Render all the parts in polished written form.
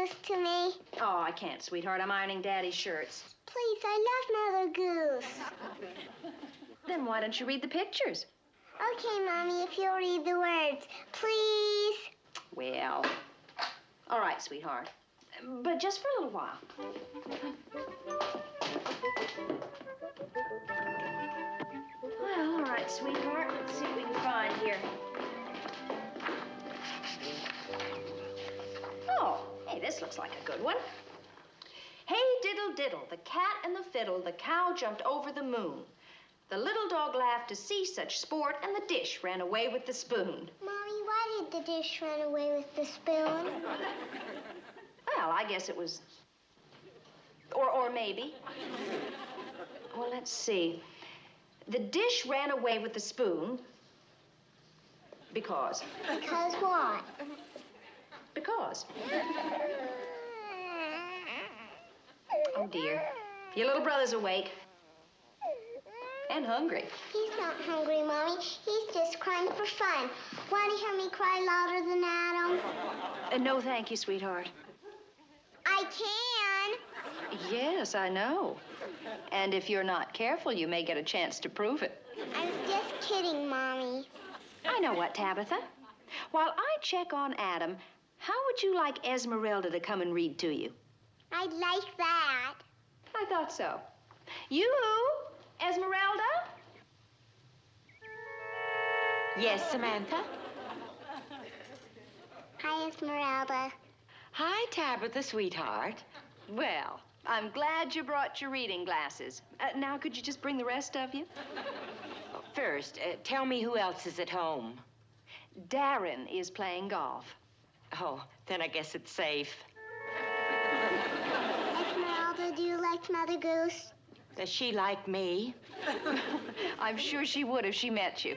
Goose to me? Oh, I can't, sweetheart. I'm ironing Daddy's shirts. Please, I love Mother Goose. Then why don't you read the pictures? Okay, Mommy, if you'll read the words. Please. Well, all right, sweetheart. But just for a little while. Well, all right, sweetheart. Let's see what we can find here. Oh, hey, this looks like a good one. Hey, diddle, diddle, the cat and the fiddle, the cow jumped over the moon. The little dog laughed to see such sport, and the dish ran away with the spoon. Mommy, why did the dish run away with the spoon? Well, I guess it was... Or maybe. Well, let's see. The dish ran away with the spoon because... Because what? Because. Oh, dear. Your little brother's awake. And hungry. He's not hungry, Mommy. He's just crying for fun. Want to hear me cry louder than Adam? No, thank you, sweetheart. I can. Yes, I know. And if you're not careful, you may get a chance to prove it. I was just kidding, Mommy. I know what, Tabitha. While I check on Adam, how would you like Esmeralda to come and read to you? I'd like that. I thought so. Yoo-hoo! Esmeralda? Yes, Samantha? Hi, Esmeralda. Hi, Tabitha, sweetheart. Well, I'm glad you brought your reading glasses. Now, could you just bring the rest of you? First, tell me who else is at home. Darren is playing golf. Oh, then I guess it's safe. Esmeralda, do you like Mother Goose? Does she like me? I'm sure she would if she met you.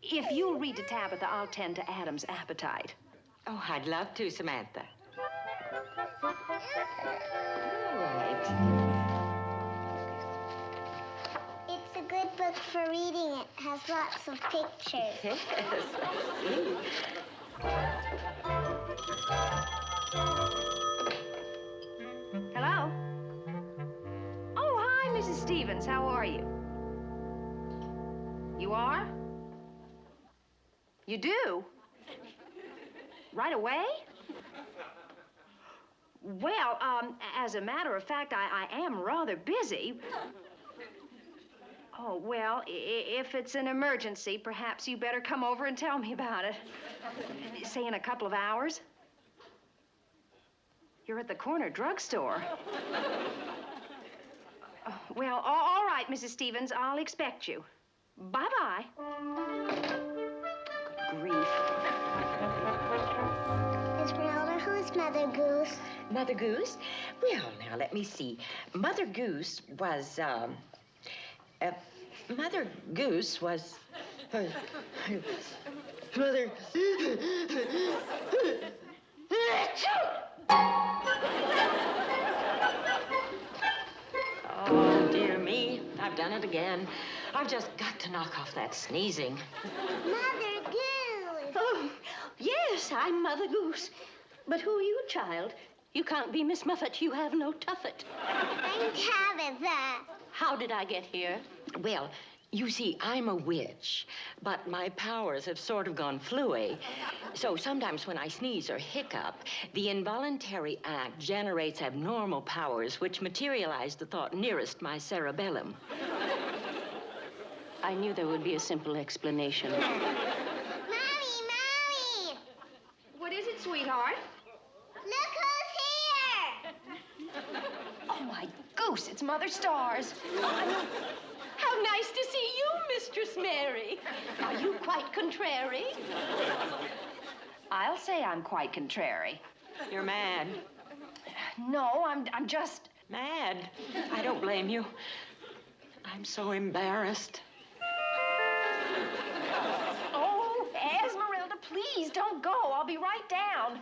If you'll read to Tabitha, I'll tend to Adam's appetite. Oh, I'd love to, Samantha. All right. It's a good book for reading. It has lots of pictures. Yes, I see. Hello? Oh, hi, Mrs. Stevens. How are you? You are? You do? Right away? Well, as a matter of fact, I am rather busy. Oh, well, if it's an emergency, perhaps you better come over and tell me about it. Say in a couple of hours. You're at the corner drugstore. Well, all right, Mrs. Stevens, I'll expect you. Bye-bye. Good grief. Esmeralda, who's Mother Goose? Mother Goose? Well, now, let me see. Mother Goose was, Mother Goose was... Mother... Oh, dear me. I've done it again. I've just got to knock off that sneezing. Mother Goose! Oh, yes, I'm Mother Goose. But who are you, child? You can't be Miss Muffet. You have no tuffet. I'm Tabitha. How did I get here? Well, you see, I'm a witch, but my powers have sort of gone fluey. So sometimes when I sneeze or hiccup, the involuntary act generates abnormal powers which materialize the thought nearest my cerebellum. I knew there would be a simple explanation. Mommy! What is it, sweetheart? Look who's here! Oh, my goose, it's Mother Stars. How nice to see you, Mistress Mary. Are you quite contrary? I'll say I'm quite contrary. You're mad. No, I'm just... Mad? I don't blame you. I'm so embarrassed. Oh, Esmeralda, please don't go. I'll be right down.